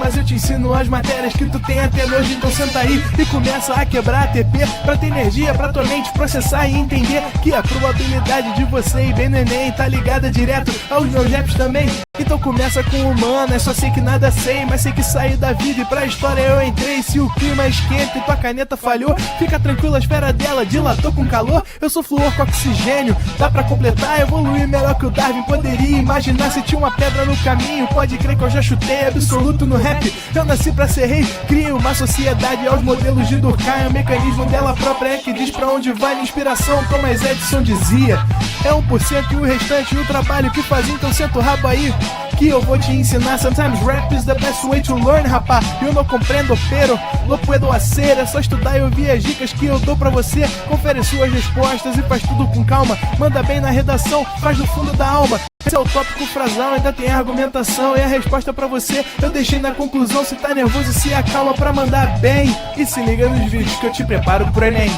mas eu te ensino as matérias que tu tem até hoje. Então senta aí e começa a quebrar a TP pra ter energia pra tua mente processar e entender que a probabilidade de você ir bem no Enem tá ligada direto aos meus raps também. Então começa com humano, é só sei que nada sei, mas sei que saí da vida e pra história eu entrei. Se o clima esquenta e tua caneta falhou, fica tranquilo, a esfera dela dilatou com calor. Eu sou flúor com oxigênio, dá pra completar, evoluir melhor que o Darwin poderia imaginar. Se tinha uma pedra no caminho, pode crer que eu já chutei absoluto no rap. Eu nasci pra ser rei, cria uma sociedade aos modelos de Durkheim. O mecanismo dela própria é que diz pra onde vai a inspiração. Thomas Edison dizia, é 1% e o restante o trabalho que faz. Então senta o rabo aí que eu vou te ensinar. Sometimes rap is the best way to learn, rapá. Eu não compreendo, pero não puedo hacer. É só estudar e ouvir as dicas que eu dou pra você. Confere suas respostas e faz tudo com calma. Manda bem na redação, faz do fundo da alma. Esse é o tópico frasal, ainda tem argumentação. E a resposta pra você eu deixei na conclusão. Se tá nervoso, se acalma pra mandar bem. E se liga nos vídeos que eu te preparo pro Enem.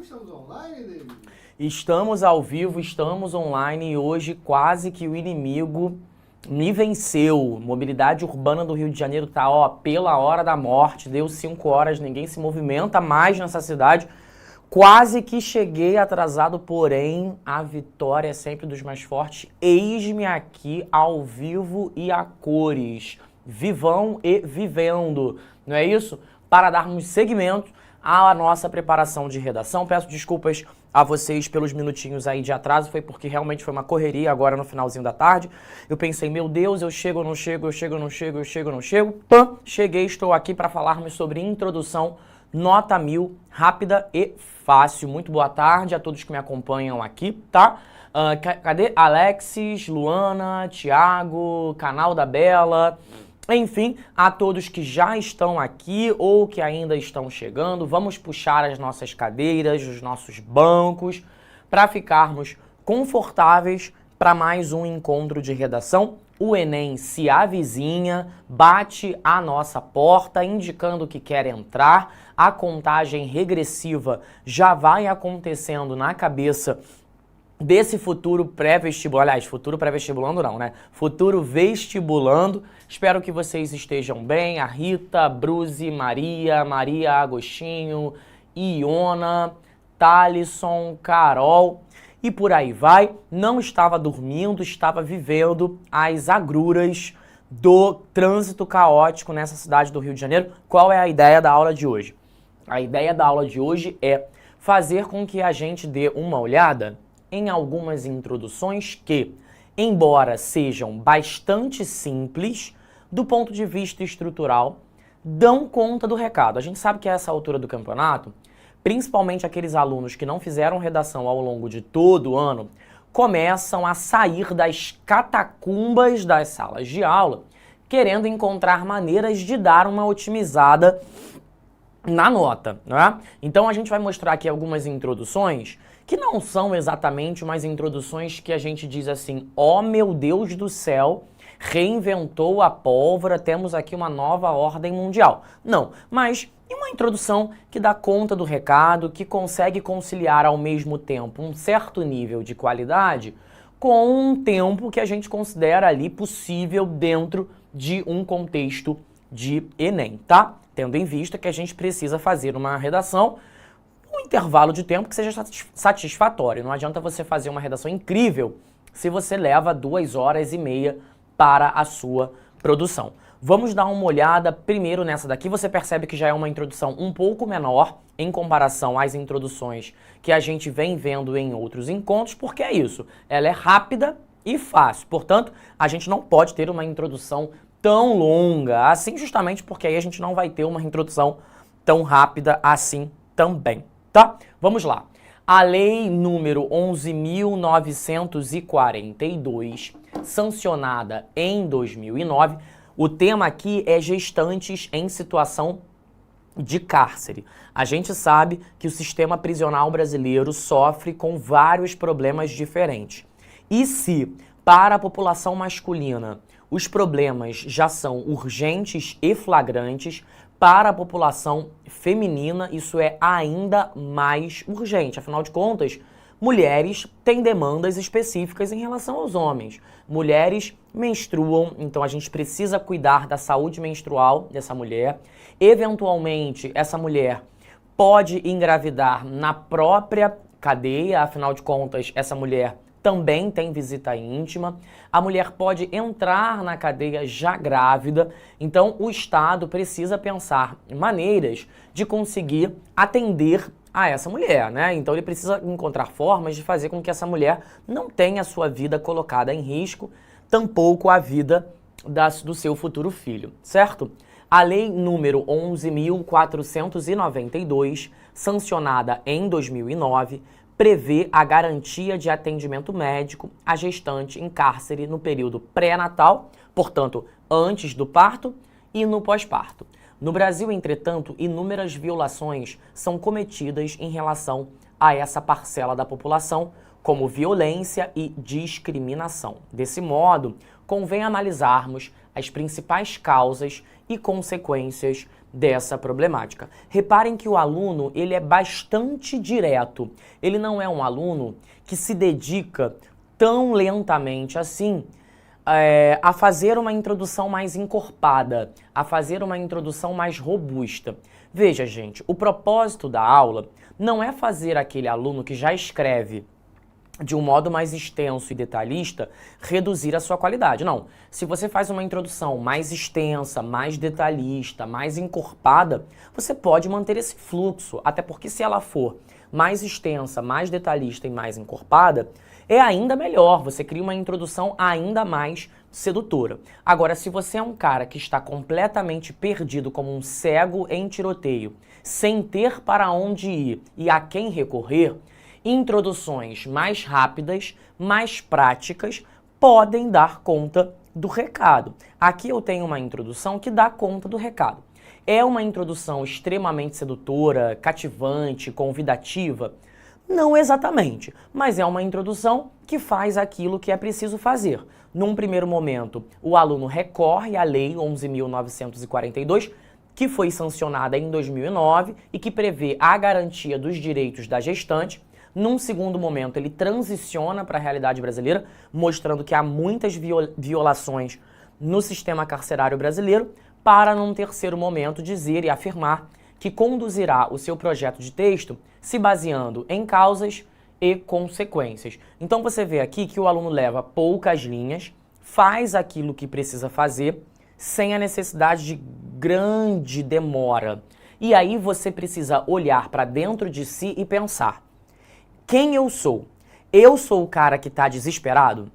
Estamos online, David? Estamos ao vivo, estamos online e hoje quase que o inimigo me venceu. Mobilidade urbana do Rio de Janeiro tá, ó, pela hora da morte. Deu 5 horas, ninguém se movimenta mais nessa cidade. Quase que cheguei atrasado, porém a vitória é sempre dos mais fortes. Eis-me aqui ao vivo e a cores. Vivão e vivendo, não é isso? Para darmos seguimento à nossa preparação de redação. Peço desculpas a vocês pelos minutinhos aí de atraso, foi porque realmente foi uma correria agora no finalzinho da tarde. Eu pensei, meu Deus, eu chego ou não chego, eu chego ou não chego, eu chego ou não chego. Pã, cheguei, estou aqui para falarmos sobre introdução, nota 1000, rápida e fácil. Muito boa tarde a todos que me acompanham aqui, tá? Cadê Alexis, Luana, Thiago, canal da Bela... Enfim, a todos que já estão aqui ou que ainda estão chegando, vamos puxar as nossas cadeiras, os nossos bancos, para ficarmos confortáveis para mais um encontro de redação. O Enem se avizinha, bate a nossa porta, indicando que quer entrar. A contagem regressiva já vai acontecendo na cabeça desse futuro pré-vestibulando, aliás, futuro pré-vestibulando não, né? Futuro vestibulando. Espero que vocês estejam bem. A Rita, Bruzi, Maria Agostinho, Iona, Thalisson, Carol e por aí vai. Não estava dormindo, estava vivendo as agruras do trânsito caótico nessa cidade do Rio de Janeiro. Qual é a ideia da aula de hoje? A ideia da aula de hoje é fazer com que a gente dê uma olhada em algumas introduções que, embora sejam bastante simples, do ponto de vista estrutural, dão conta do recado. A gente sabe que a essa altura do campeonato, principalmente aqueles alunos que não fizeram redação ao longo de todo o ano, começam a sair das catacumbas das salas de aula, querendo encontrar maneiras de dar uma otimizada na nota, não é? Então a gente vai mostrar aqui algumas introduções que não são exatamente umas introduções que a gente diz assim, ó meu Deus do céu, reinventou a pólvora, temos aqui uma nova ordem mundial. Não, mas uma introdução que dá conta do recado, que consegue conciliar ao mesmo tempo um certo nível de qualidade com um tempo que a gente considera ali possível dentro de um contexto de Enem, tá? Tendo em vista que a gente precisa fazer uma redação um intervalo de tempo que seja satisfatório. Não adianta você fazer uma redação incrível se você leva 2 horas e meia para a sua produção. Vamos dar uma olhada primeiro nessa daqui. Você percebe que já é uma introdução um pouco menor em comparação às introduções que a gente vem vendo em outros encontros, porque é isso, ela é rápida e fácil. Portanto, a gente não pode ter uma introdução tão longa assim, justamente porque aí a gente não vai ter uma introdução tão rápida assim também. Tá? Vamos lá. A lei número 11.942, sancionada em 2009, o tema aqui é gestantes em situação de cárcere. A gente sabe que o sistema prisional brasileiro sofre com vários problemas diferentes. E se, para a população masculina, os problemas já são urgentes e flagrantes, para a população feminina, isso é ainda mais urgente. Afinal de contas, mulheres têm demandas específicas em relação aos homens. Mulheres menstruam, então a gente precisa cuidar da saúde menstrual dessa mulher. Eventualmente, essa mulher pode engravidar na própria cadeia, afinal de contas, essa mulher também tem visita íntima. A mulher pode entrar na cadeia já grávida, então o Estado precisa pensar em maneiras de conseguir atender a essa mulher, né? Então ele precisa encontrar formas de fazer com que essa mulher não tenha a sua vida colocada em risco, tampouco a vida do seu futuro filho, certo? A lei número 11.492, sancionada em 2009, prevê a garantia de atendimento médico à gestante em cárcere no período pré-natal, portanto, antes do parto e no pós-parto. No Brasil, entretanto, inúmeras violações são cometidas em relação a essa parcela da população, como violência e discriminação. Desse modo, convém analisarmos as principais causas e consequências dessa problemática. Reparem que o aluno, ele é bastante direto. Ele não é um aluno que se dedica tão lentamente assim a fazer uma introdução mais encorpada, a fazer uma introdução mais robusta. Veja, gente, o propósito da aula não é fazer aquele aluno que já escreve de um modo mais extenso e detalhista, reduzir a sua qualidade. Não. Se você faz uma introdução mais extensa, mais detalhista, mais encorpada, você pode manter esse fluxo, até porque se ela for mais extensa, mais detalhista e mais encorpada, é ainda melhor, você cria uma introdução ainda mais sedutora. Agora, se você é um cara que está completamente perdido como um cego em tiroteio, sem ter para onde ir e a quem recorrer, introduções mais rápidas, mais práticas, podem dar conta do recado. Aqui eu tenho uma introdução que dá conta do recado. É uma introdução extremamente sedutora, cativante, convidativa? Não exatamente, mas é uma introdução que faz aquilo que é preciso fazer. Num primeiro momento, o aluno recorre à Lei 11.942, que foi sancionada em 2009 e que prevê a garantia dos direitos da gestante. Num segundo momento, ele transiciona para a realidade brasileira, mostrando que há muitas violações no sistema carcerário brasileiro, para num terceiro momento dizer e afirmar que conduzirá o seu projeto de texto se baseando em causas e consequências. Então você vê aqui que o aluno leva poucas linhas, faz aquilo que precisa fazer, sem a necessidade de grande demora. E aí você precisa olhar para dentro de si e pensar: quem eu sou? Eu sou o cara que está desesperado?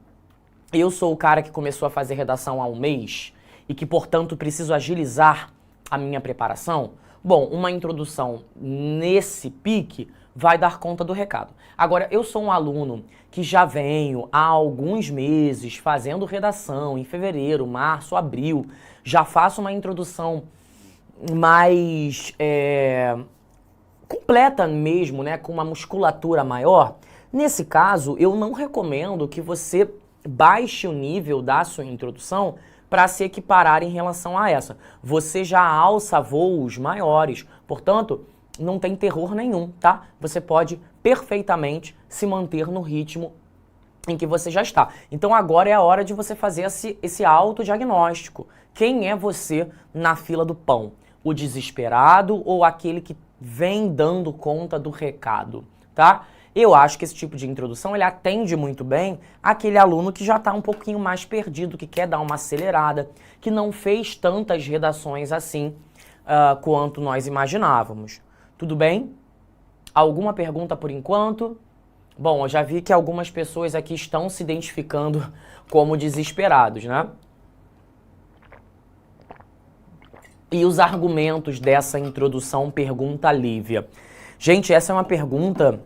Eu sou o cara que começou a fazer redação há um mês e que, portanto, preciso agilizar a minha preparação? Bom, uma introdução nesse pique vai dar conta do recado. Agora, eu sou um aluno que já venho há alguns meses fazendo redação em fevereiro, março, abril, já faço uma introdução mais completa mesmo, né, com uma musculatura maior. Nesse caso, eu não recomendo que você baixe o nível da sua introdução para se equiparar em relação a essa. Você já alça voos maiores, portanto, não tem terror nenhum, tá? Você pode perfeitamente se manter no ritmo em que você já está. Então agora é a hora de você fazer esse autodiagnóstico. Quem é você na fila do pão? O desesperado ou aquele que vem dando conta do recado, tá? Eu acho que esse tipo de introdução, ele atende muito bem aquele aluno que já está um pouquinho mais perdido, que quer dar uma acelerada, que não fez tantas redações assim quanto nós imaginávamos. Tudo bem? Alguma pergunta por enquanto? Bom, eu já vi que algumas pessoas aqui estão se identificando como desesperados, né? E os argumentos dessa introdução, pergunta Lívia. Gente, essa é uma pergunta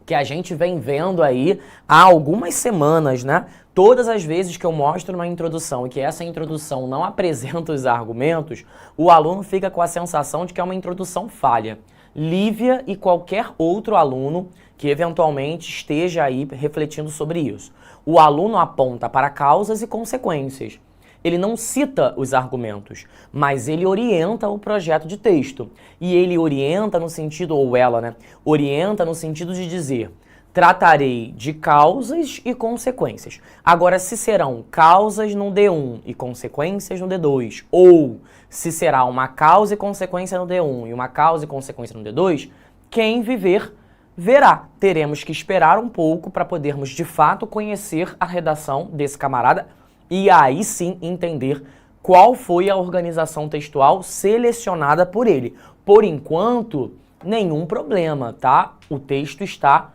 que a gente vem vendo aí há algumas semanas, né? Todas as vezes que eu mostro uma introdução e que essa introdução não apresenta os argumentos, o aluno fica com a sensação de que é uma introdução falha. Lívia e qualquer outro aluno que eventualmente esteja aí refletindo sobre isso. O aluno aponta para causas e consequências. ele não cita os argumentos, mas ele orienta o projeto de texto. E ele orienta no sentido, ou ela, né? Orienta no sentido de dizer: tratarei de causas e consequências. Agora, se serão causas no D1 e consequências no D2, ou se será uma causa e consequência no D1 e uma causa e consequência no D2, quem viver verá. Teremos que esperar um pouco para podermos de fato conhecer a redação desse camarada e aí sim entender qual foi a organização textual selecionada por ele. Por enquanto, nenhum problema, tá? O texto está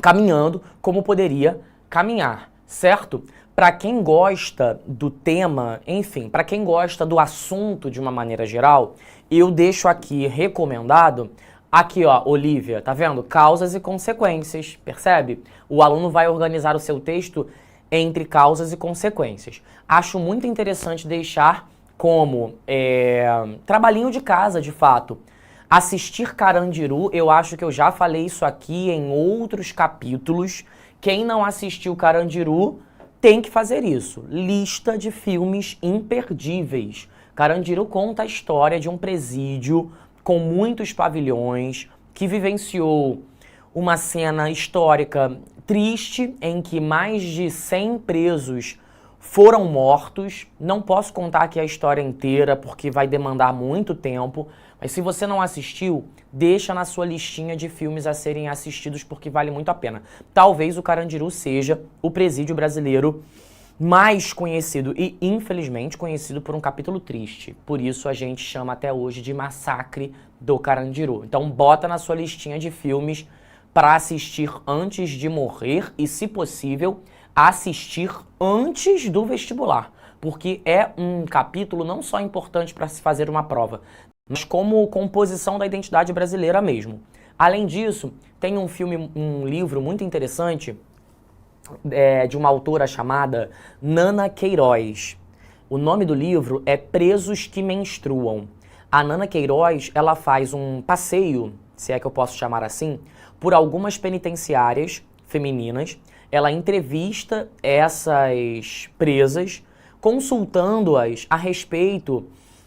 caminhando como poderia caminhar, certo? Para quem gosta do tema, enfim, para quem gosta do assunto de uma maneira geral, eu deixo aqui recomendado, aqui ó, Olivia, tá vendo? Causas e consequências, percebe? O aluno vai organizar o seu texto entre causas e consequências. Acho muito interessante deixar como trabalhinho de casa, de fato. Assistir Carandiru, eu acho que eu já falei isso aqui em outros capítulos. Quem não assistiu Carandiru tem que fazer isso. Lista de filmes imperdíveis. Carandiru conta a história de um presídio com muitos pavilhões que vivenciou uma cena histórica triste em que mais de 100 presos foram mortos. Não posso contar aqui a história inteira porque vai demandar muito tempo, mas se você não assistiu, deixa na sua listinha de filmes a serem assistidos porque vale muito a pena. Talvez o Carandiru seja o presídio brasileiro mais conhecido e, infelizmente, conhecido por um capítulo triste. Por isso a gente chama até hoje de Massacre do Carandiru. Então bota na sua listinha de filmes para assistir antes de morrer e, se possível, assistir antes do vestibular. Porque é um capítulo não só importante para se fazer uma prova, mas como composição da identidade brasileira mesmo. Além disso, tem um livro muito interessante de uma autora chamada Nana Queiroz. O nome do livro é Presos que Menstruam. A Nana Queiroz, ela faz um passeio, se é que eu posso chamar assim, por algumas penitenciárias femininas. Ela entrevista essas presas, consultando-as a respeito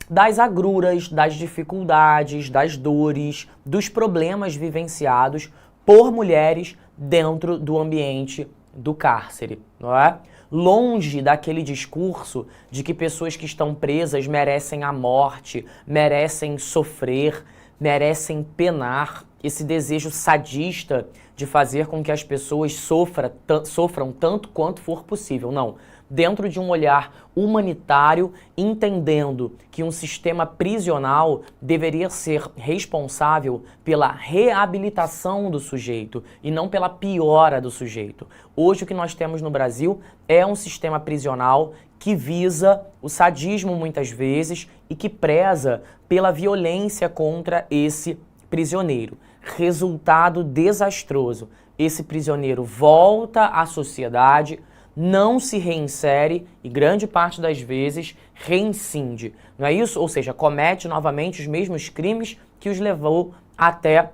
das agruras, das dificuldades, das dores, dos problemas vivenciados por mulheres dentro do ambiente do cárcere, não é? Longe daquele discurso de que pessoas que estão presas merecem a morte, merecem sofrer, merecem penar, esse desejo sadista de fazer com que as pessoas sofram tanto quanto for possível. Não. Dentro de um olhar humanitário, entendendo que um sistema prisional deveria ser responsável pela reabilitação do sujeito e não pela piora do sujeito. Hoje o que nós temos no Brasil é um sistema prisional que visa o sadismo muitas vezes e que preza pela violência contra esse prisioneiro. Resultado desastroso. Esse prisioneiro volta à sociedade, não se reinsere e grande parte das vezes reincide. Não é isso? Ou seja, comete novamente os mesmos crimes que os levou até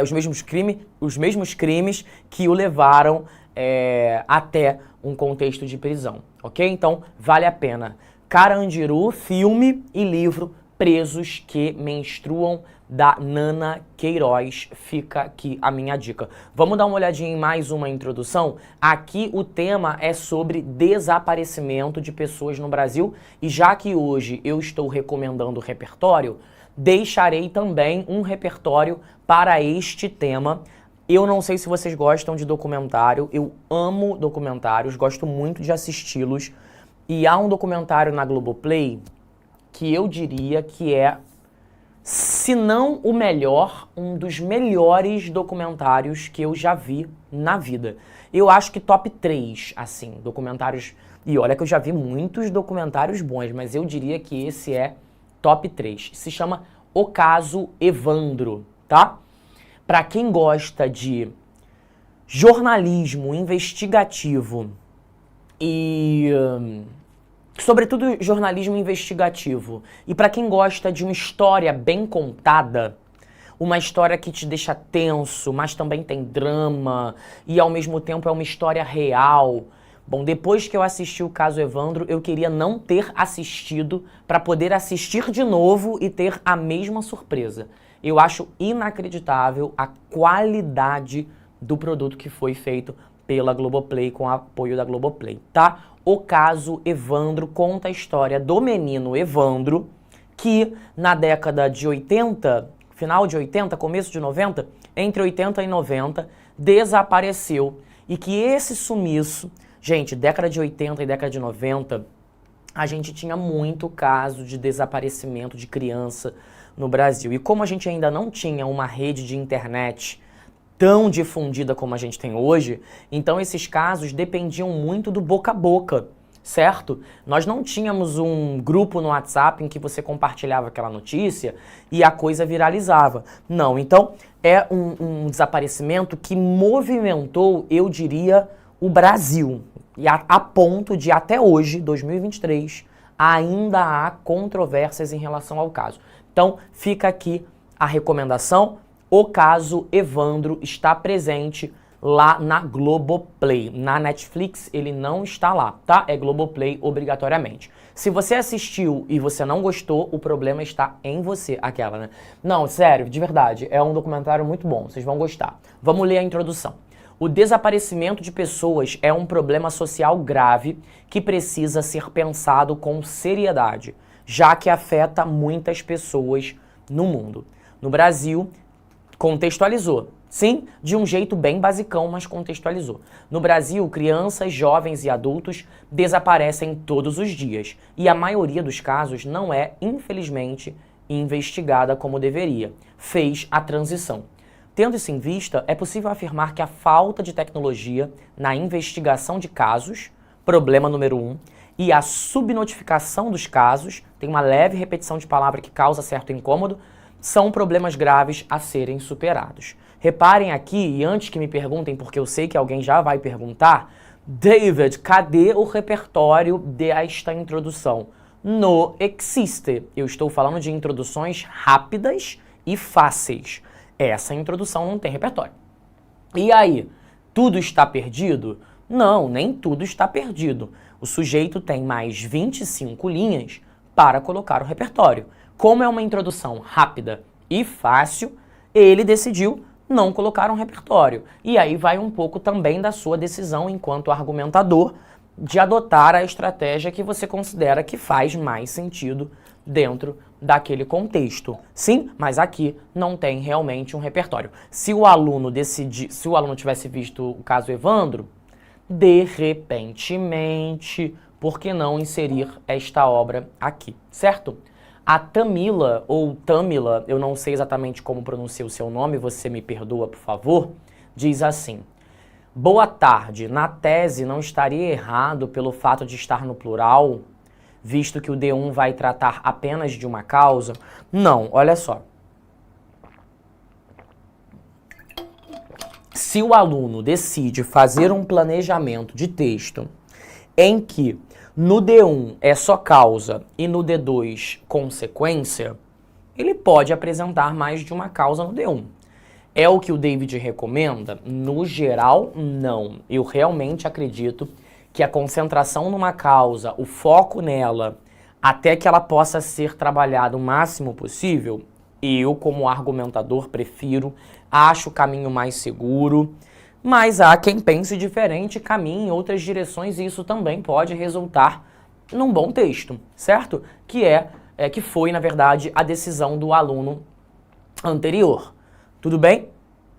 os mesmos crimes que o levaram até um contexto de prisão, ok? Então, vale a pena. Carandiru, filme e livro Presos que Menstruam, da Nana Queiroz. Fica aqui a minha dica. Vamos dar uma olhadinha em mais uma introdução? Aqui o tema é sobre desaparecimento de pessoas no Brasil e já que hoje eu estou recomendando o repertório, deixarei também um repertório para este tema. Eu não sei se vocês gostam de documentário, eu amo documentários, gosto muito de assisti-los e há um documentário na Globoplay que eu diria que é, se não o melhor, um dos melhores documentários que eu já vi na vida. Eu acho que top 3, assim, documentários... E olha que eu já vi muitos documentários bons, mas eu diria que esse é top 3. Se chama O Caso Evandro, tá? Pra quem gosta de jornalismo investigativo e... sobretudo jornalismo investigativo. E para quem gosta de uma história bem contada, uma história que te deixa tenso, mas também tem drama, e ao mesmo tempo é uma história real, Bom, depois que eu assisti o caso Evandro, eu queria não ter assistido para poder assistir de novo e ter a mesma surpresa. Eu acho inacreditável a qualidade do produto que foi feito pela Globoplay, com o apoio da Globoplay, tá? O caso Evandro conta a história do menino Evandro, que na década de 80, final de 80, começo de 90, entre 80 e 90, desapareceu. E que esse sumiço, gente, década de 80 e década de 90, a gente tinha muito caso de desaparecimento de criança no Brasil. E como a gente ainda não tinha uma rede de internet tão difundida como a gente tem hoje, então esses casos dependiam muito do boca a boca, certo? Nós não tínhamos um grupo no WhatsApp em que você compartilhava aquela notícia e a coisa viralizava. Não, então é um desaparecimento que movimentou, eu diria, o Brasil. E a ponto de até hoje, 2023, ainda há controvérsias em relação ao caso. Então fica aqui a recomendação. O caso Evandro está presente lá na Globoplay. Na Netflix ele não está lá, tá? É Globoplay obrigatoriamente. Se você assistiu e você não gostou, o problema está em você. Aquela, né? Não, sério, de verdade, é um documentário muito bom, vocês vão gostar. Vamos ler a introdução. O desaparecimento de pessoas é um problema social grave que precisa ser pensado com seriedade, já que afeta muitas pessoas no mundo. No Brasil, contextualizou. Sim, de um jeito bem basicão, mas contextualizou. No Brasil, crianças, jovens e adultos desaparecem todos os dias. E a maioria dos casos não é, infelizmente, investigada como deveria. Fez a transição. Tendo isso em vista, é possível afirmar que a falta de tecnologia na investigação de casos, problema número 1, e a subnotificação dos casos, tem uma leve repetição de palavra que causa certo incômodo, são problemas graves a serem superados. Reparem aqui, e antes que me perguntem, porque eu sei que alguém já vai perguntar, David, cadê o repertório desta introdução? Não existe. Eu estou falando de introduções rápidas e fáceis. Essa introdução não tem repertório. E aí, tudo está perdido? Não, nem tudo está perdido. O sujeito tem mais 25 linhas para colocar o repertório. Como é uma introdução rápida e fácil, ele decidiu não colocar um repertório. E aí vai um pouco também da sua decisão enquanto argumentador de adotar a estratégia que você considera que faz mais sentido dentro daquele contexto. Sim, mas aqui não tem realmente um repertório. Se o aluno tivesse visto o caso Evandro, de repentemente, por que não inserir esta obra aqui, certo? A Tamila, ou Tamila, eu não sei exatamente como pronunciar o seu nome, você me perdoa, por favor, diz assim: boa tarde, na tese não estaria errado pelo fato de estar no plural, visto que o D1 vai tratar apenas de uma causa? Não, olha só. Se o aluno decide fazer um planejamento de texto em que no D1 é só causa e no D2 consequência, ele pode apresentar mais de uma causa no D1. É o que o David recomenda? No geral, não. Eu realmente acredito que a concentração numa causa, o foco nela, até que ela possa ser trabalhada o máximo possível, eu, como argumentador, prefiro, acho o caminho mais seguro. Mas há quem pense diferente, caminhe em outras direções e isso também pode resultar num bom texto, certo? Que foi, na verdade, a decisão do aluno anterior. Tudo bem?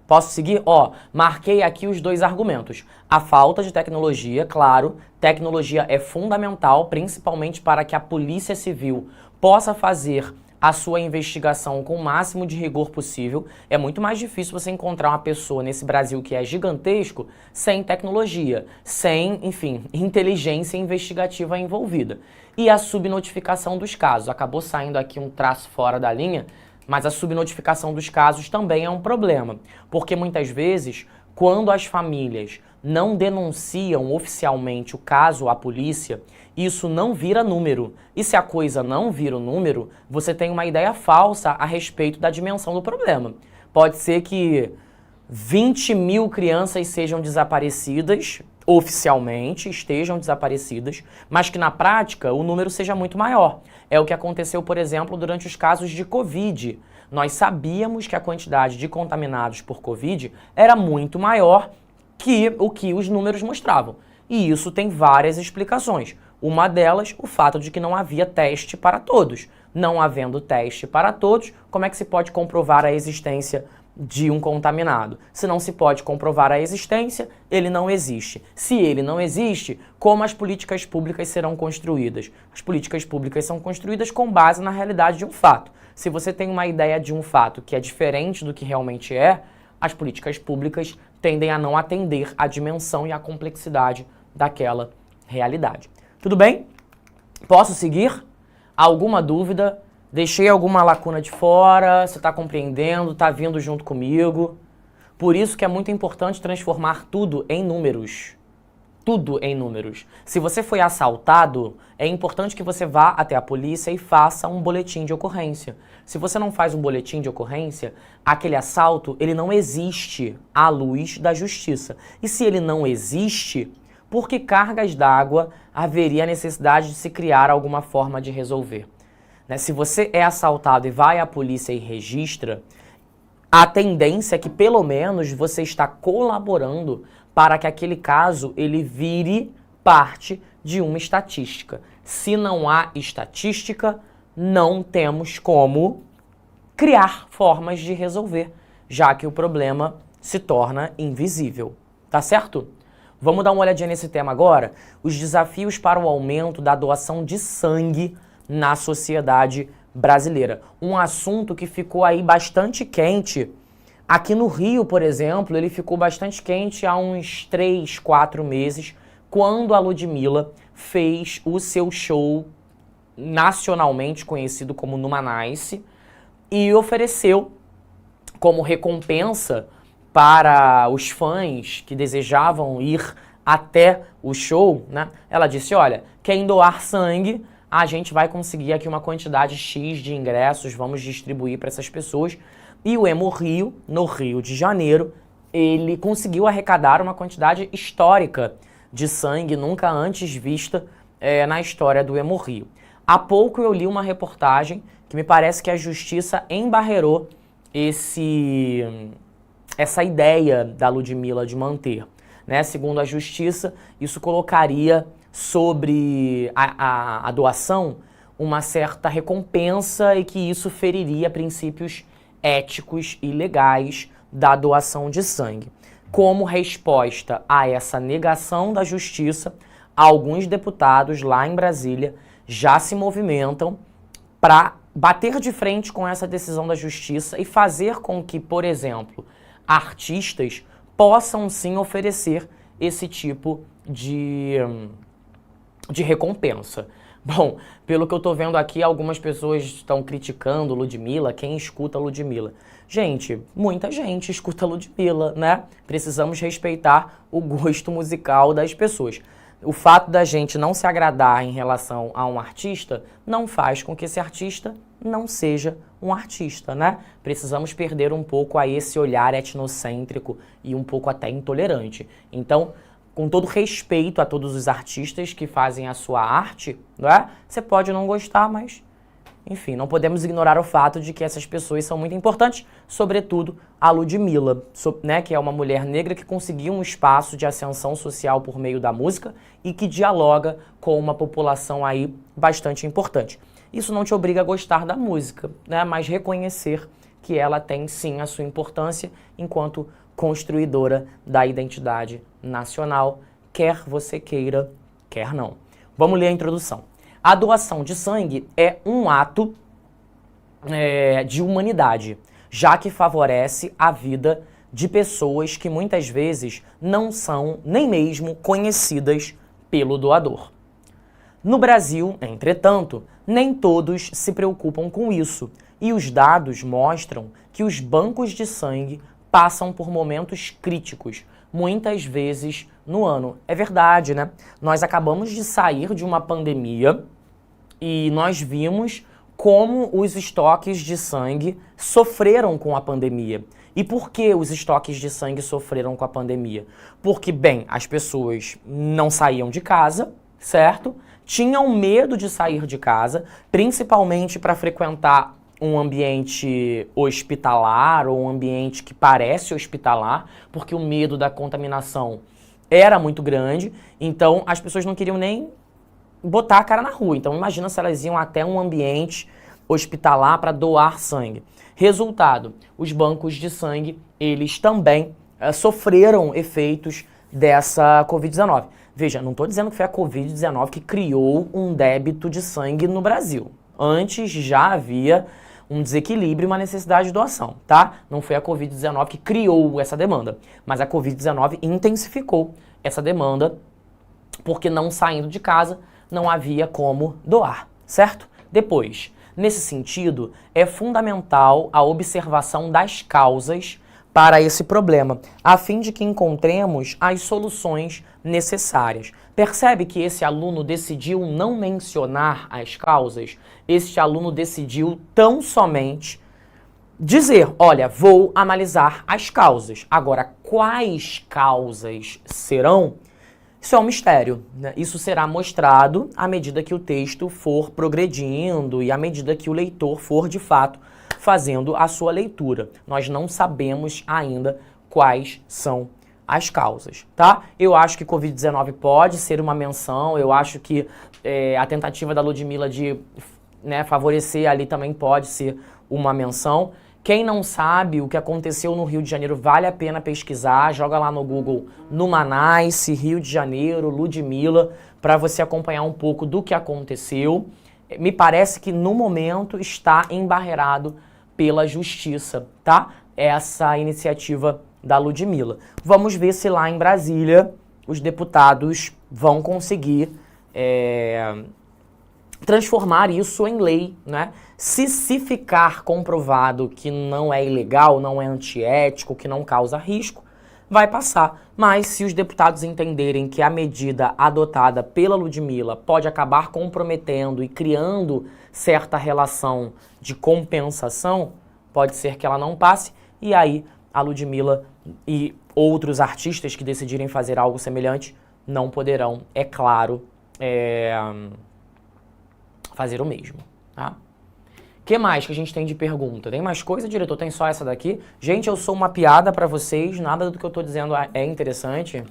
Posso seguir? Marquei aqui os dois argumentos. A falta de tecnologia, claro, tecnologia é fundamental, principalmente para que a Polícia Civil possa fazer a sua investigação com o máximo de rigor possível. É muito mais difícil você encontrar uma pessoa nesse Brasil que é gigantesco sem tecnologia, sem, enfim, inteligência investigativa envolvida. E a subnotificação dos casos. Acabou saindo aqui um traço fora da linha, mas a subnotificação dos casos também é um problema, porque muitas vezes, quando as famílias não denunciam oficialmente o caso à polícia, isso não vira número. E se a coisa não vira o número, você tem uma ideia falsa a respeito da dimensão do problema. Pode ser que 20 mil crianças sejam desaparecidas, oficialmente estejam desaparecidas, mas que na prática o número seja muito maior. É o que aconteceu, por exemplo, durante os casos de Covid. Nós sabíamos que a quantidade de contaminados por Covid era muito maior que o que os números mostravam. E isso tem várias explicações. Uma delas, o fato de que não havia teste para todos. Não havendo teste para todos, como é que se pode comprovar a existência de um contaminado? Se não se pode comprovar a existência, ele não existe. Se ele não existe, como as políticas públicas serão construídas? As políticas públicas são construídas com base na realidade de um fato. Se você tem uma ideia de um fato que é diferente do que realmente é, as políticas públicas tendem a não atender à dimensão e à complexidade daquela realidade. Tudo bem? Posso seguir? Alguma dúvida? Deixei alguma lacuna de fora? Você está compreendendo? Está vindo junto comigo? Por isso que é muito importante transformar tudo em números. Tudo em números. Se você foi assaltado, é importante que você vá até a polícia e faça um boletim de ocorrência. Se você não faz um boletim de ocorrência, aquele assalto, ele não existe à luz da justiça. E se ele não existe, por que cargas d'água haveria necessidade de se criar alguma forma de resolver? Né? Se você é assaltado e vai à polícia e registra, a tendência é que pelo menos você está colaborando para que aquele caso ele vire parte de uma estatística. Se não há estatística, não temos como criar formas de resolver, já que o problema se torna invisível. Tá certo? Vamos dar uma olhadinha nesse tema agora? Os desafios para o aumento da doação de sangue na sociedade brasileira. Um assunto que ficou aí bastante quente. Aqui no Rio, por exemplo, ele ficou bastante quente há uns 3, 4 meses, quando a Ludmilla fez o seu show nacionalmente conhecido como Numanice e ofereceu como recompensa para os fãs que desejavam ir até o show, né? Ela disse, olha, quem doar sangue, a gente vai conseguir aqui uma quantidade X de ingressos, vamos distribuir para essas pessoas. E o Hemorrio, no Rio de Janeiro, ele conseguiu arrecadar uma quantidade histórica de sangue nunca antes vista na história do Hemorrio. Há pouco eu li uma reportagem que me parece que a justiça embarreirou essa ideia da Ludmilla de manter. Né? Segundo a justiça, isso colocaria sobre a doação uma certa recompensa e que isso feriria princípios éticos e legais da doação de sangue. Como resposta a essa negação da justiça, alguns deputados lá em Brasília já se movimentam para bater de frente com essa decisão da justiça e fazer com que, por exemplo, artistas possam sim oferecer esse tipo de recompensa. Bom, pelo que eu tô vendo aqui, algumas pessoas estão criticando Ludmilla, quem escuta Ludmilla. Gente, muita gente escuta Ludmilla, né? Precisamos respeitar o gosto musical das pessoas. O fato da gente não se agradar em relação a um artista não faz com que esse artista não seja um artista, né? Precisamos perder um pouco a esse olhar etnocêntrico e um pouco até intolerante. Então, com todo respeito a todos os artistas que fazem a sua arte, né? Você pode não gostar, mas, enfim, não podemos ignorar o fato de que essas pessoas são muito importantes, sobretudo a Ludmilla, né? Que é uma mulher negra que conseguiu um espaço de ascensão social por meio da música e que dialoga com uma população aí bastante importante. Isso não te obriga a gostar da música, né? Mas reconhecer que ela tem sim a sua importância enquanto construidora da identidade nacional, quer você queira, quer não. Vamos ler a introdução. A doação de sangue é um ato de humanidade, já que favorece a vida de pessoas que muitas vezes não são nem mesmo conhecidas pelo doador. No Brasil, entretanto, nem todos se preocupam com isso, e os dados mostram que os bancos de sangue passam por momentos críticos, muitas vezes no ano. É verdade, né? Nós acabamos de sair de uma pandemia e nós vimos como os estoques de sangue sofreram com a pandemia. E por que os estoques de sangue sofreram com a pandemia? Porque, bem, as pessoas não saíam de casa, certo? Tinham medo de sair de casa, principalmente para frequentar um ambiente hospitalar ou um ambiente que parece hospitalar, porque o medo da contaminação era muito grande, então as pessoas não queriam nem botar a cara na rua. Então imagina se elas iam até um ambiente hospitalar para doar sangue. Resultado, os bancos de sangue, eles também sofreram efeitos dessa Covid-19. Veja, não estou dizendo que foi a Covid-19 que criou um débito de sangue no Brasil. Antes já havia um desequilíbrio e uma necessidade de doação, tá? Não foi a Covid-19 que criou essa demanda, mas a Covid-19 intensificou essa demanda porque não saindo de casa não havia como doar, certo? Depois, nesse sentido, é fundamental a observação das causas para esse problema, a fim de que encontremos as soluções necessárias. Percebe que esse aluno decidiu não mencionar as causas? Este aluno decidiu tão somente dizer, olha, vou analisar as causas. Agora, quais causas serão? Isso é um mistério, né? Isso será mostrado à medida que o texto for progredindo e à medida que o leitor for, de fato, fazendo a sua leitura. Nós não sabemos ainda quais são as causas, tá? Eu acho que Covid-19 pode ser uma menção, eu acho que a tentativa da Ludmilla de favorecer ali também pode ser uma menção. Quem não sabe o que aconteceu no Rio de Janeiro, vale a pena pesquisar, joga lá no Google Numanice, Rio de Janeiro, Ludmilla, para você acompanhar um pouco do que aconteceu. Me parece que no momento está embarreirado pela justiça, tá? Essa iniciativa da Ludmilla. Vamos ver se lá em Brasília os deputados vão conseguir transformar isso em lei, né? Se ficar comprovado que não é ilegal, não é antiético, que não causa risco, vai passar. Mas se os deputados entenderem que a medida adotada pela Ludmilla pode acabar comprometendo e criando certa relação de compensação, pode ser que ela não passe, e aí a Ludmilla e outros artistas que decidirem fazer algo semelhante não poderão, é claro, fazer o mesmo, tá? O que mais que a gente tem de pergunta? Tem mais coisa, diretor? Tem só essa daqui? Gente, eu sou uma piada pra vocês, nada do que eu tô dizendo é interessante.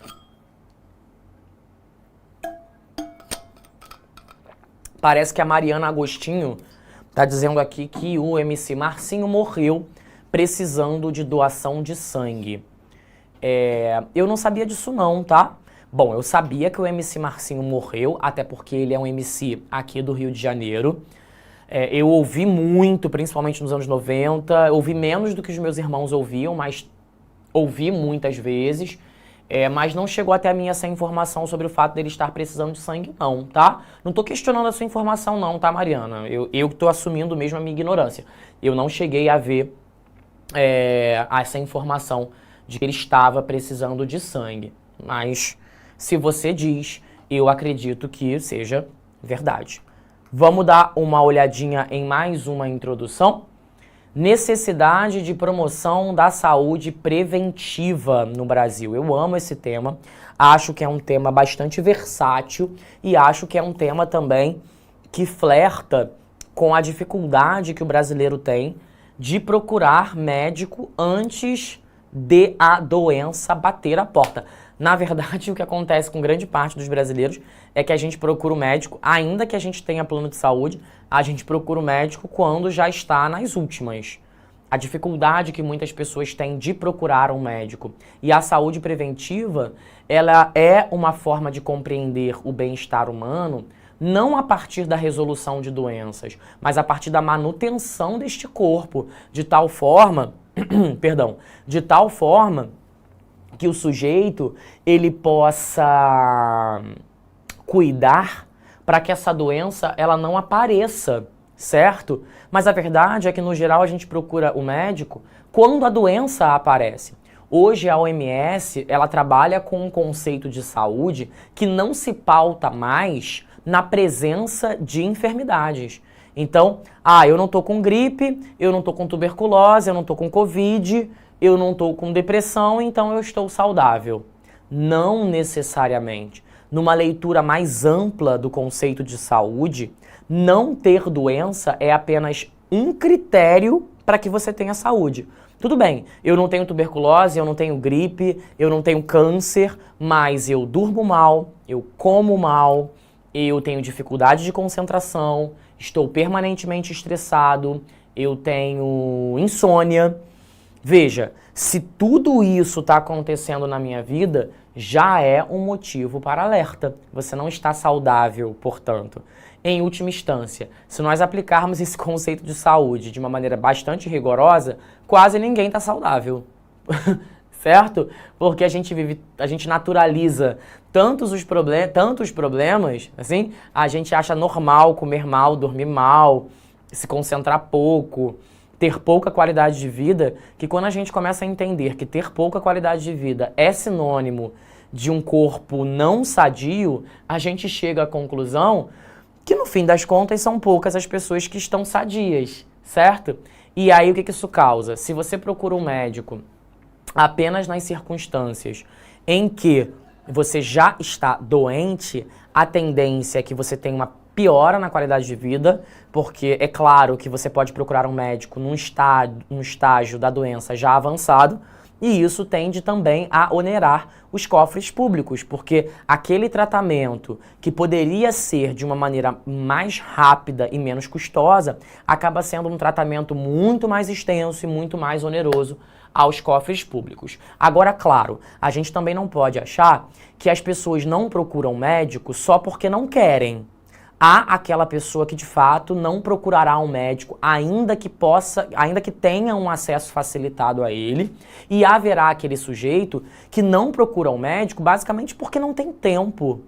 Parece que a Mariana Agostinho tá dizendo aqui que o MC Marcinho morreu precisando de doação de sangue. Eu não sabia disso não, tá? Bom, eu sabia que o MC Marcinho morreu, até porque ele é um MC aqui do Rio de Janeiro. Eu ouvi muito, principalmente nos anos 90, ouvi menos do que os meus irmãos ouviam, mas ouvi muitas vezes, mas não chegou até a mim essa informação sobre o fato dele estar precisando de sangue não, tá? Não tô questionando a sua informação não, tá, Mariana? Eu tô assumindo mesmo a minha ignorância. Eu não cheguei a ver essa informação de que ele estava precisando de sangue, mas se você diz, eu acredito que seja verdade. Vamos dar uma olhadinha em mais uma introdução? Necessidade de promoção da saúde preventiva no Brasil. Eu amo esse tema, acho que é um tema bastante versátil e acho que é um tema também que flerta com a dificuldade que o brasileiro tem de procurar médico antes de a doença bater a porta. Na verdade, o que acontece com grande parte dos brasileiros é que a gente procura o médico, ainda que a gente tenha plano de saúde, a gente procura o médico quando já está nas últimas. A dificuldade que muitas pessoas têm de procurar um médico. E a saúde preventiva, ela é uma forma de compreender o bem-estar humano, não a partir da resolução de doenças, mas a partir da manutenção deste corpo, de tal forma, de tal forma que o sujeito ele possa cuidar para que essa doença ela não apareça, certo? Mas a verdade é que no geral a gente procura o médico quando a doença aparece. Hoje a OMS ela trabalha com um conceito de saúde que não se pauta mais na presença de enfermidades. Então, eu não tô com gripe, eu não tô com tuberculose, eu não tô com Covid, eu não tô com depressão, então eu estou saudável. Não necessariamente. Numa leitura mais ampla do conceito de saúde, não ter doença é apenas um critério para que você tenha saúde. Tudo bem, eu não tenho tuberculose, eu não tenho gripe, eu não tenho câncer, mas eu durmo mal, eu como mal, eu tenho dificuldade de concentração, estou permanentemente estressado, eu tenho insônia. Veja, se tudo isso está acontecendo na minha vida, já é um motivo para alerta. Você não está saudável, portanto. Em última instância, se nós aplicarmos esse conceito de saúde de uma maneira bastante rigorosa, quase ninguém está saudável. Certo? Porque a gente naturaliza tantos problemas, assim, a gente acha normal comer mal, dormir mal, se concentrar pouco, ter pouca qualidade de vida, que quando a gente começa a entender que ter pouca qualidade de vida é sinônimo de um corpo não sadio, a gente chega à conclusão que no fim das contas são poucas as pessoas que estão sadias, certo? E aí o que isso causa? Se você procura um médico apenas nas circunstâncias em que você já está doente, a tendência é que você tenha uma piora na qualidade de vida, porque é claro que você pode procurar um médico num estágio da doença já avançado, e isso tende também a onerar os cofres públicos, porque aquele tratamento que poderia ser de uma maneira mais rápida e menos custosa, acaba sendo um tratamento muito mais extenso e muito mais oneroso aos cofres públicos. Agora, claro, a gente também não pode achar que as pessoas não procuram médico só porque não querem. Há aquela pessoa que de fato não procurará um médico, ainda que tenha um acesso facilitado a ele, e haverá aquele sujeito que não procura um médico basicamente porque não tem tempo.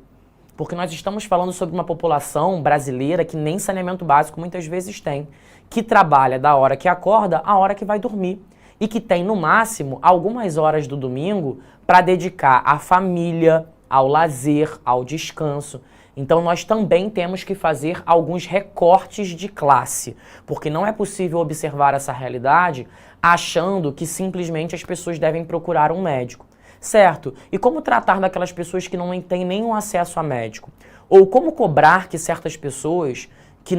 Porque nós estamos falando sobre uma população brasileira que nem saneamento básico muitas vezes tem, que trabalha da hora que acorda à hora que vai dormir, e que tem no máximo algumas horas do domingo para dedicar à família, ao lazer, ao descanso. Então nós também temos que fazer alguns recortes de classe, porque não é possível observar essa realidade achando que simplesmente as pessoas devem procurar um médico, certo? E como tratar daquelas pessoas que não têm nenhum acesso a médico? Ou como cobrar que certas pessoas que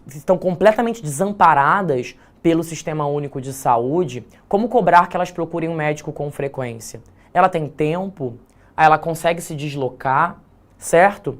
estão completamente desamparadas pelo Sistema Único de Saúde, como cobrar que elas procurem um médico com frequência? Ela tem tempo? Ela consegue se deslocar? Certo?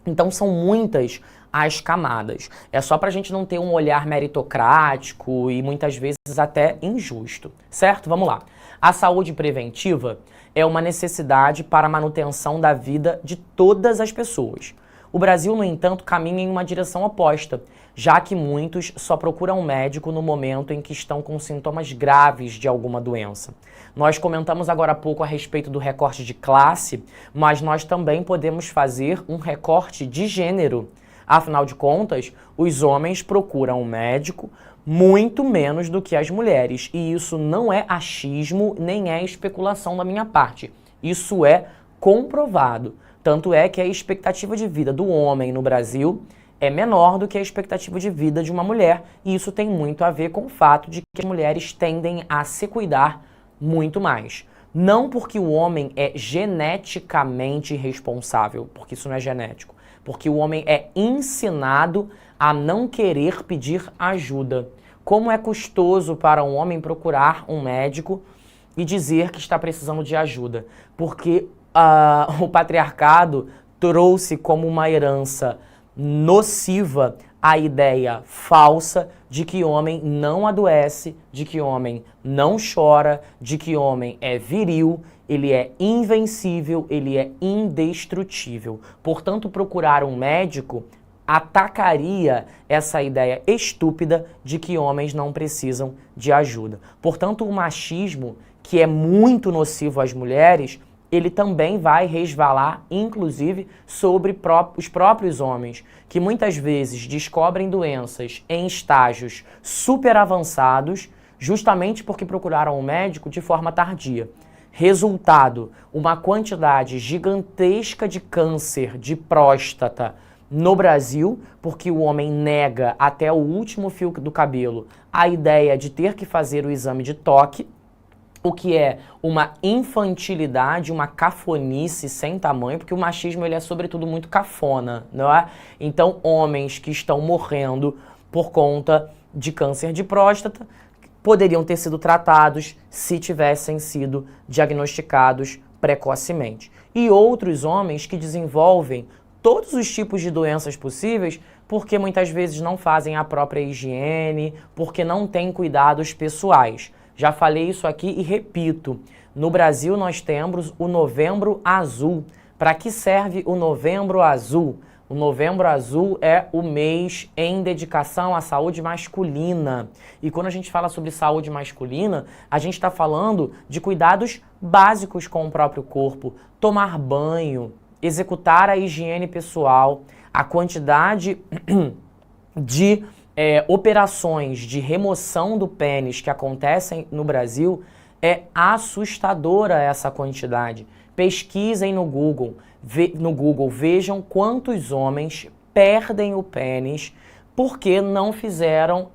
Então são muitas as camadas. É só pra gente não ter um olhar meritocrático e muitas vezes até injusto. Certo? Vamos lá. A saúde preventiva é uma necessidade para a manutenção da vida de todas as pessoas. O Brasil, no entanto, caminha em uma direção oposta, já que muitos só procuram um médico no momento em que estão com sintomas graves de alguma doença. Nós comentamos agora há pouco a respeito do recorte de classe, mas nós também podemos fazer um recorte de gênero. Afinal de contas, os homens procuram um médico muito menos do que as mulheres, e isso não é achismo nem é especulação da minha parte. Isso é comprovado. Tanto é que a expectativa de vida do homem no Brasil é menor do que a expectativa de vida de uma mulher, e isso tem muito a ver com o fato de que as mulheres tendem a se cuidar muito mais. Não porque o homem é geneticamente irresponsável, porque isso não é genético, porque o homem é ensinado a não querer pedir ajuda. Como é custoso para um homem procurar um médico e dizer que está precisando de ajuda, porque o patriarcado trouxe como uma herança nociva a ideia falsa de que homem não adoece, de que homem não chora, de que homem é viril, ele é invencível, ele é indestrutível. Portanto, procurar um médico atacaria essa ideia estúpida de que homens não precisam de ajuda. Portanto, o machismo, que é muito nocivo às mulheres, ele também vai resvalar, inclusive, sobre os próprios homens, que muitas vezes descobrem doenças em estágios super avançados, justamente porque procuraram um médico de forma tardia. Resultado, uma quantidade gigantesca de câncer de próstata no Brasil, porque o homem nega até o último fio do cabelo a ideia de ter que fazer o exame de toque, o que é uma infantilidade, uma cafonice sem tamanho, porque o machismo ele é sobretudo muito cafona, não é? Então, homens que estão morrendo por conta de câncer de próstata poderiam ter sido tratados se tivessem sido diagnosticados precocemente. E outros homens que desenvolvem todos os tipos de doenças possíveis porque muitas vezes não fazem a própria higiene, porque não têm cuidados pessoais. Já falei isso aqui e repito, no Brasil nós temos o Novembro Azul. Para que serve o Novembro Azul? O Novembro Azul é o mês em dedicação à saúde masculina. E quando a gente fala sobre saúde masculina, a gente está falando de cuidados básicos com o próprio corpo. Tomar banho, executar a higiene pessoal, a quantidade de operações de remoção do pênis que acontecem no Brasil é assustadora essa quantidade. Pesquisem no Google, vejam quantos homens perdem o pênis porque não fizeram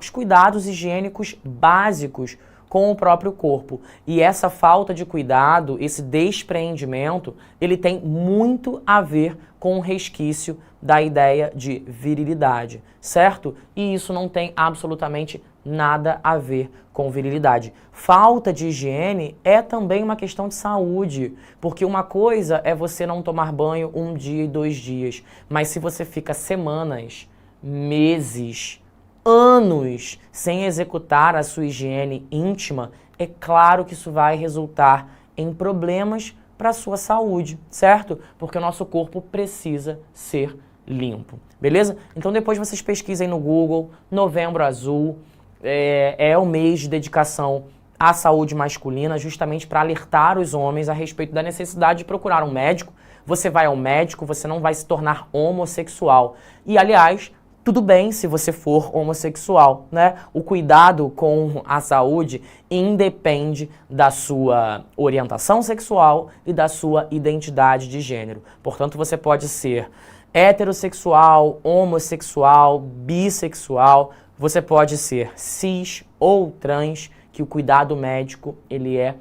os cuidados higiênicos básicos com o próprio corpo. E essa falta de cuidado, esse despreendimento, ele tem muito a ver com o resquício da ideia de virilidade, certo? E isso não tem absolutamente nada a ver com virilidade. Falta de higiene é também uma questão de saúde, porque uma coisa é você não tomar banho 1 dia e 2 dias, mas se você fica semanas, meses, anos sem executar a sua higiene íntima, é claro que isso vai resultar em problemas para a sua saúde, certo? Porque o nosso corpo precisa ser limpo, beleza? Então depois vocês pesquisem no Google, Novembro Azul, é o mês de dedicação à saúde masculina, justamente para alertar os homens a respeito da necessidade de procurar um médico. Você vai ao médico, você não vai se tornar homossexual. E, aliás, tudo bem se você for homossexual, né? O cuidado com a saúde independe da sua orientação sexual e da sua identidade de gênero. Portanto, você pode ser heterossexual, homossexual, bissexual, você pode ser cis ou trans, que o cuidado médico ele é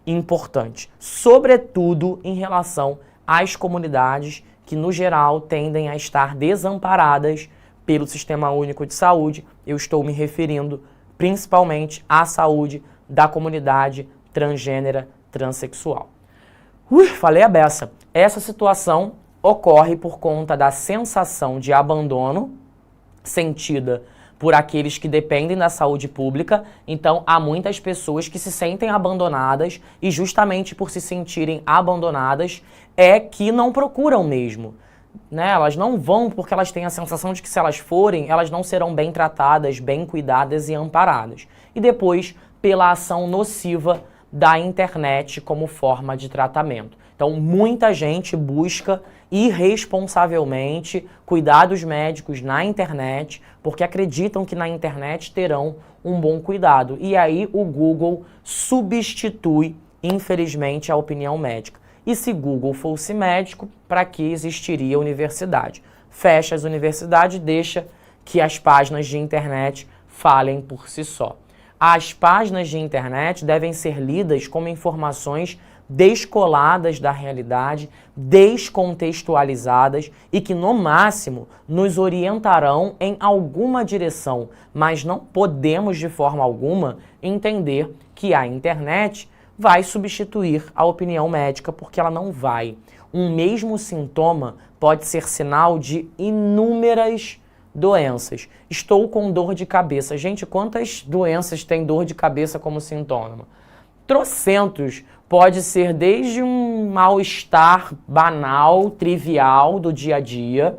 importante, sobretudo em relação às comunidades que, no geral, tendem a estar desamparadas pelo Sistema Único de Saúde. Eu estou me referindo principalmente à saúde da comunidade transgênera, transexual. Falei a beça. Essa situação ocorre por conta da sensação de abandono sentida por aqueles que dependem da saúde pública. Então, há muitas pessoas que se sentem abandonadas e justamente por se sentirem abandonadas é que não procuram mesmo. Né? Elas não vão porque elas têm a sensação de que se elas forem, elas não serão bem tratadas, bem cuidadas e amparadas. E depois, pela ação nociva da internet como forma de tratamento. Então, muita gente busca irresponsavelmente cuidados médicos na internet, porque acreditam que na internet terão um bom cuidado. E aí o Google substitui, infelizmente, a opinião médica. E se Google fosse médico, para que existiria universidade? Fecha as universidades e deixa que as páginas de internet falem por si só. As páginas de internet devem ser lidas como informações descoladas da realidade, descontextualizadas e que, no máximo, nos orientarão em alguma direção, mas não podemos, de forma alguma, entender que a internet vai substituir a opinião médica, porque ela não vai. Um mesmo sintoma pode ser sinal de inúmeras doenças. Estou com dor de cabeça. Gente, quantas doenças tem dor de cabeça como sintoma? Trocentos. Pode ser desde um mal-estar banal, trivial do dia a dia,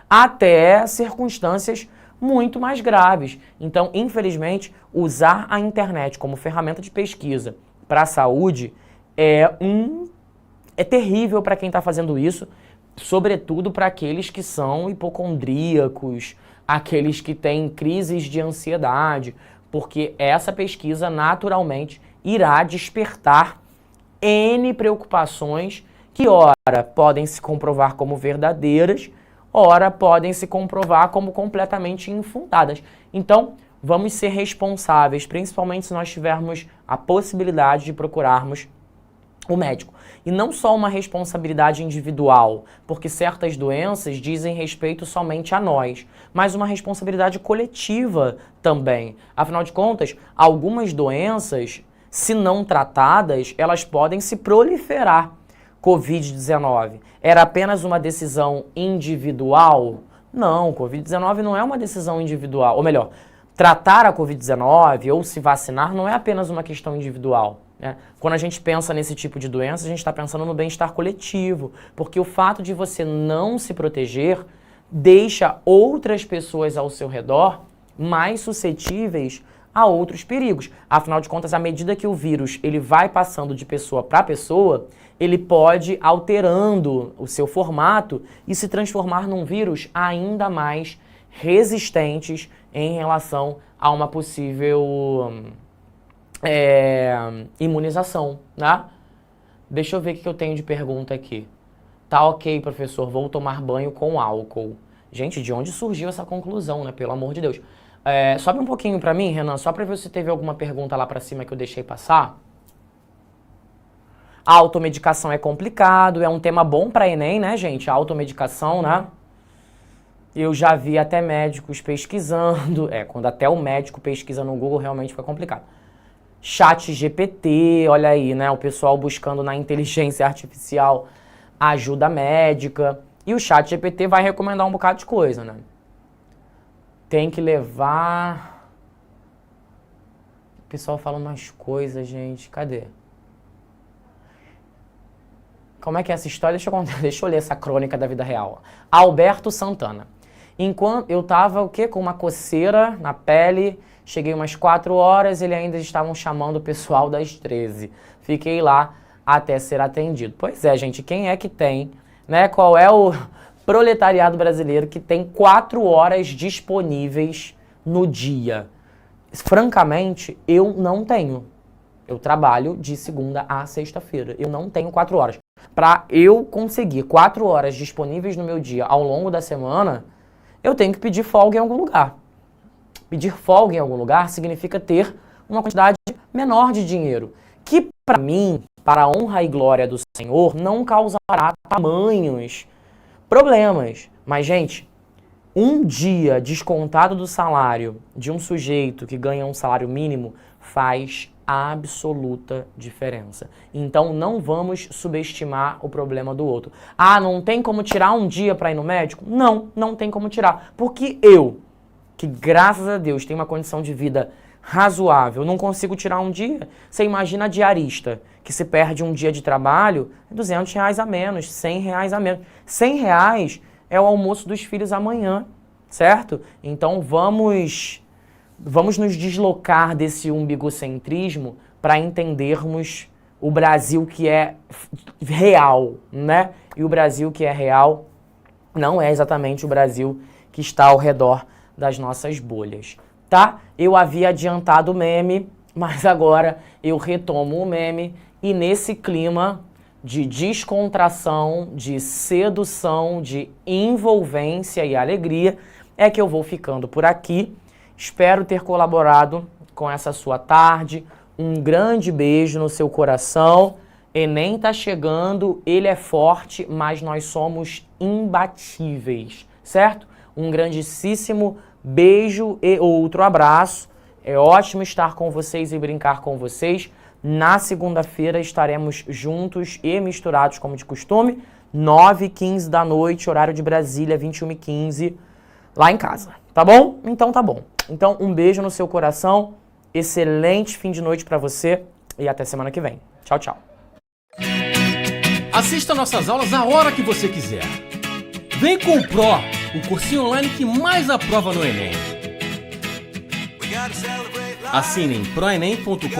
até circunstâncias muito mais graves. Então, infelizmente, usar a internet como ferramenta de pesquisa para a saúde é terrível para quem está fazendo isso, sobretudo para aqueles que são hipocondríacos, aqueles que têm crises de ansiedade, porque essa pesquisa naturalmente irá despertar N preocupações que, ora, podem se comprovar como verdadeiras, ora podem se comprovar como completamente infundadas. Então, vamos ser responsáveis, principalmente se nós tivermos a possibilidade de procurarmos o médico. E não só uma responsabilidade individual, porque certas doenças dizem respeito somente a nós, mas uma responsabilidade coletiva também. Afinal de contas, algumas doenças, se não tratadas, elas podem se proliferar. Covid-19 era apenas uma decisão individual? Não, Covid-19 não é uma decisão individual. Ou melhor, tratar a Covid-19 ou se vacinar não é apenas uma questão individual. Quando a gente pensa nesse tipo de doença, a gente está pensando no bem-estar coletivo, porque o fato de você não se proteger deixa outras pessoas ao seu redor mais suscetíveis a outros perigos. Afinal de contas, à medida que o vírus ele vai passando de pessoa para pessoa, ele pode alterando o seu formato e se transformar num vírus ainda mais resistentes em relação a uma possível imunização, né? Deixa eu ver o que eu tenho de pergunta aqui. Tá ok, professor, vou tomar banho com álcool. Gente, de onde surgiu essa conclusão, né? Pelo amor de Deus. Sobe um pouquinho pra mim, Renan, só pra ver se teve alguma pergunta lá pra cima que eu deixei passar. A automedicação é complicado, é um tema bom pra Enem, né, gente? A automedicação, né? Eu já vi até médicos pesquisando. Quando até o médico pesquisa no Google, realmente fica complicado. Chat GPT, olha aí, né? O pessoal buscando na inteligência artificial ajuda médica. E o Chat GPT vai recomendar um bocado de coisa, né? Tem que levar... O pessoal fala umas coisas, gente. Cadê? Como é que é essa história? Deixa eu ler essa crônica da vida real. Alberto Santana. Enquanto eu tava, com uma coceira na pele... Cheguei umas 4 horas, eles ainda estavam chamando o pessoal das 13. Fiquei lá até ser atendido. Pois é, gente, quem é que tem, né? Qual é o proletariado brasileiro que tem 4 horas disponíveis no dia? Francamente, eu não tenho. Eu trabalho de segunda a sexta-feira. Eu não tenho 4 horas. Para eu conseguir 4 horas disponíveis no meu dia ao longo da semana, eu tenho que pedir folga em algum lugar. Pedir folga em algum lugar significa ter uma quantidade menor de dinheiro, que para mim, para a honra e glória do Senhor, não causará tamanhos problemas. Mas, gente, um dia descontado do salário de um sujeito que ganha um salário mínimo faz absoluta diferença. Então, não vamos subestimar o problema do outro. Ah, não tem como tirar um dia para ir no médico? Não, não tem como tirar. Porque que graças a Deus tem uma condição de vida razoável, não consigo tirar um dia. Você imagina a diarista, que se perde um dia de trabalho, R$200 a menos, R$100 a menos. R$100 é o almoço dos filhos amanhã, certo? Então vamos nos deslocar desse umbigocentrismo para entendermos o Brasil que é real, né? E o Brasil que é real não é exatamente o Brasil que está ao redor das nossas bolhas, tá? Eu havia adiantado o meme, mas agora eu retomo o meme e nesse clima de descontração, de sedução, de envolvência e alegria é que eu vou ficando por aqui. Espero ter colaborado com essa sua tarde. Um grande beijo no seu coração. Enem tá chegando, ele é forte, mas nós somos imbatíveis, certo? Um grandíssimo beijo e outro abraço. É ótimo estar com vocês e brincar com vocês. Na segunda-feira estaremos juntos e misturados como de costume. 9h15 da noite, horário de Brasília, 21h15, lá em casa. Tá bom? Então tá bom. Então um beijo no seu coração. Excelente fim de noite pra você e até semana que vem. Tchau, tchau. Assista nossas aulas a hora que você quiser. Vem com o Pro, o cursinho online que mais aprova no Enem. Assine em proenem.com.br.